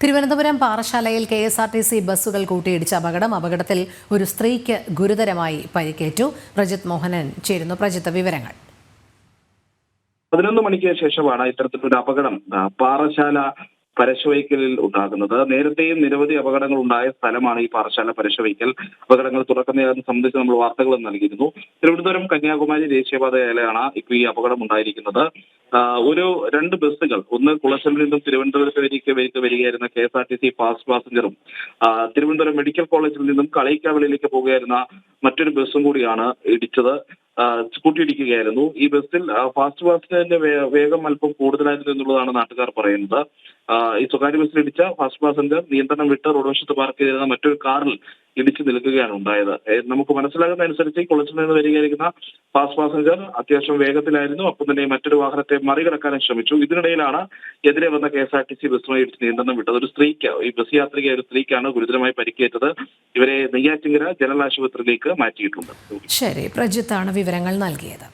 Thiruvananthapuram പാറശാലയിൽ KSRTC ബസ്സുകൾ കൂട്ടിയിടിച്ച അപകടത്തിൽ ഒരു സ്ത്രീക്ക് ഗുരുതരമായി പരിക്കേറ്റു. പ്രജിത് മോഹനൻ ചേരുന്നു. പ്രജിത്ത്, വിവരങ്ങൾ. 11 മണിക്ക് ശേഷമാണ് ഇത്തരത്തിലൊരു അപകടം പാറശാല പരശുവയ്ക്കലിൽ ഉണ്ടാകുന്നത്. നേരത്തെയും നിരവധി അപകടങ്ങൾ ഉണ്ടായ സ്ഥലമാണ് ഈ പാറശാല പരശുവയ്ക്കൽ. അപകടങ്ങൾ തുടക്കുന്നതിനെ സംബന്ധിച്ച് നമ്മൾ വാർത്തകൾ നൽകിയിരുന്നു. തിരുവനന്തപുരം കന്യാകുമാരി ദേശീയപാതയിലാണ് ഇപ്പോൾ ഈ അപകടം ഉണ്ടായിരിക്കുന്നത്. രണ്ട് ബസ്സുകൾ, ഒന്ന് കുളച്ചലിൽ നിന്നും തിരുവനന്തപുരത്തേക്ക് വരികയായിരുന്ന KSRTC ഫാസ്റ്റ് പാസഞ്ചറും തിരുവനന്തപുരം മെഡിക്കൽ കോളേജിൽ നിന്നും കളയിക്കാവിളിലേക്ക് പോകുകയായിരുന്ന മറ്റൊരു ബസ്സും കൂടിയാണ് കൂട്ടിയിടിക്കുകയായിരുന്നു. ഈ ബസ്സിൽ ഫാസ്റ്റ് പാസഞ്ചറിന്റെ വേഗം അല്പം കൂടുതലായിരുന്നു എന്നുള്ളതാണ് നാട്ടുകാർ പറയുന്നത്. ഈ സ്വകാര്യ ബസ്സിൽ ഇടിച്ച ഫാസ്റ്റ് പാസഞ്ചർ നിയന്ത്രണം വിട്ട് റോഡ് വശത്ത് പാർക്ക് ചെയ്തിരുന്ന മറ്റൊരു കാറിൽ ഇടിച്ചു നിൽക്കുകയാണ് ഉണ്ടായത്. നമുക്ക് മനസ്സിലാകുന്ന അനുസരിച്ച് കുളച്ചിൽ നിന്ന് വരികയായിരിക്കുന്ന ഫാസ്റ്റ് പാസഞ്ചർ അത്യാവശ്യം വേഗത്തിലായിരുന്നു. അപ്പം തന്നെ മറ്റൊരു വാഹനത്തെ മറികടക്കാനും ശ്രമിച്ചു. ഇതിനിടയിലാണ് എതിരെ വന്ന KSRTC ബസ്സുമായി ഇടിച്ച് നിയന്ത്രണം വിട്ടത്. ഈ ബസ് യാത്രികയായ ഒരു സ്ത്രീക്കാണ് ഗുരുതരമായി പരിക്കേറ്റത്. ഇവരെ നെയ്യാറ്റിങ്കര ജനറൽ ആശുപത്രിയിലേക്ക് മാറ്റിയിട്ടുണ്ട്. ശരി, പ്രജിത്താണ് വിവരങ്ങൾ നൽകിയത്.